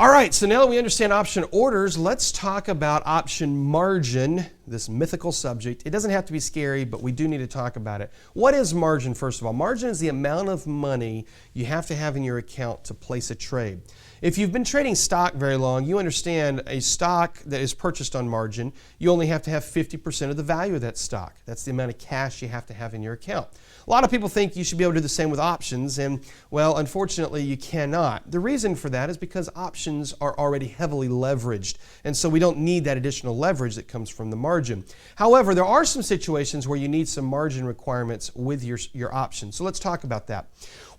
All right, so now that we understand option orders, let's talk about option margin, this mythical subject. It doesn't have to be scary, but we do need to talk about it. What is margin, first of all? Margin is the amount of money you have to have in your account to place a trade. If you've been trading stock very long, you understand a stock that is purchased on margin, you only have to have 50% of the value of that stock. That's the amount of cash you have to have in your account. A lot of people think you should be able to do the same with options, and well, unfortunately, you cannot. The reason for that is because options are already heavily leveraged, and so we don't need that additional leverage that comes from the margin. However, there are some situations where you need some margin requirements with your options. So let's talk about that.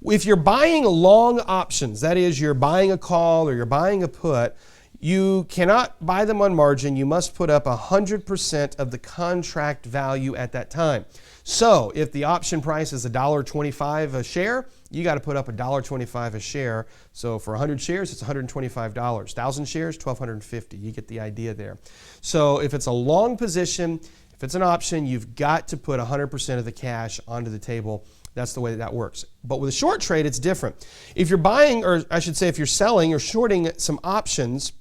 If you're buying long options, that is, you're buying a call or you're buying a put, you cannot buy them on margin. You must put up 100% of the contract value at that time. So if the option price is $1.25 a share, you got to put up $1.25 a share. So for 100 shares, it's $125. 1,000 shares, $1,250. You get the idea there. So if it's a long position, if it's an option, you've got to put 100% of the cash onto the table. That's the way that works. But with a short trade, it's different. If you're buying, or I should say if you're selling or shorting some options,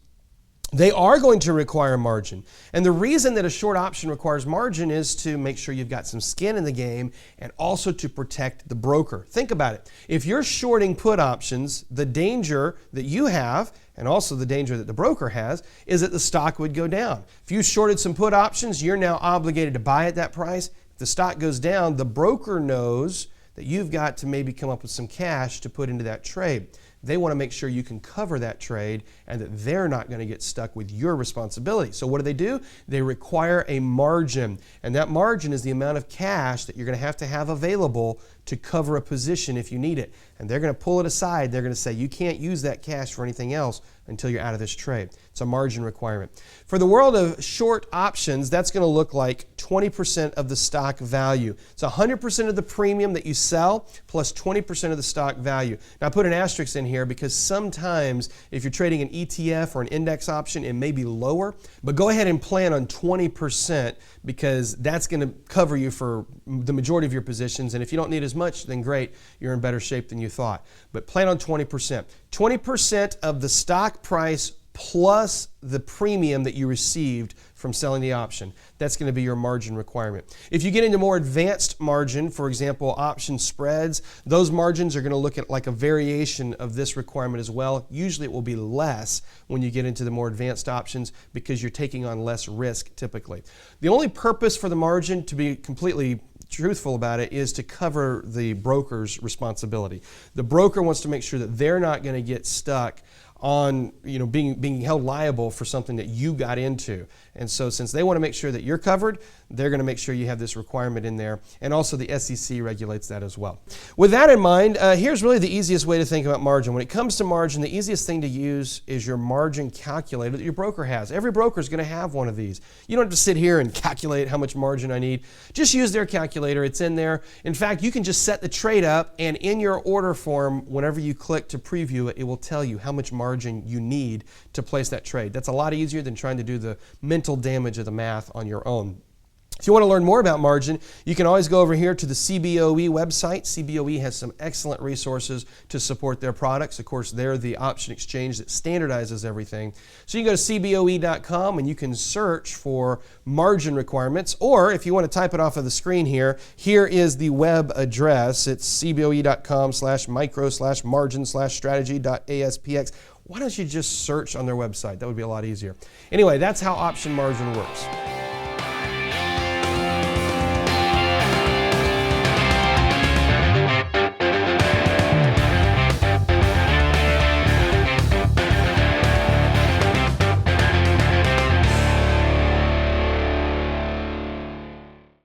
they are going to require margin. And the reason that a short option requires margin is to make sure you've got some skin in the game and also to protect the broker. Think about it. If you're shorting put options, the danger that you have and also the danger that the broker has is that the stock would go down. If you shorted some put options, you're now obligated to buy at that price. If the stock goes down, the broker knows that you've got to maybe come up with some cash to put into that trade. They want to make sure you can cover that trade and that they're not going to get stuck with your responsibility. So what do? They require a margin, and that margin is the amount of cash that you're going to have available to cover a position if you need it. And they're going to pull it aside. They're going to say you can't use that cash for anything else until you're out of this trade. It's a margin requirement. For the world of short options, that's going to look like 20% of the stock value. It's 100% of the premium that you sell plus 20% of the stock value. Now I put an asterisk in here because sometimes if you're trading an ETF or an index option, it may be lower, but go ahead and plan on 20% because that's going to cover you for the majority of your positions. And if you don't need as much, then great, you're in better shape than you thought. But plan on 20%. 20% of the stock price plus the premium that you received from selling the option. That's going to be your margin requirement. If you get into more advanced margin, for example, option spreads, those margins are going to look at like a variation of this requirement as well. Usually it will be less when you get into the more advanced options because you're taking on less risk typically. The only purpose for the margin, to be completely truthful about it, is to cover the broker's responsibility. The broker wants to make sure that they're not going to get stuck on being held liable for something that you got into. And so since they want to make sure that you're covered, they're going to make sure you have this requirement in there. And also the SEC regulates that as well. With that in mind, here's really the easiest way to think about margin. When it comes to margin, the easiest thing to use is your margin calculator that your broker has. Every broker is going to have one of these. You don't have to sit here and calculate how much margin I need. Just use their calculator. It's in there. In fact, you can just set the trade up, and in your order form, whenever you click to preview it, it will tell you how much margin you need to place that trade. That's a lot easier than trying to do the mental damage of the math on your own. If you want to learn more about margin, you can always go over here to the CBOE website. CBOE has some excellent resources to support their products. Of course, they're the option exchange that standardizes everything. So you can go to CBOE.com and you can search for margin requirements, or if you want to type it off of the screen here, here is the web address. It's cboe.com/micro/margin/strategy.aspx. Why don't you just search on their website? That would be a lot easier. Anyway, that's how option margin works.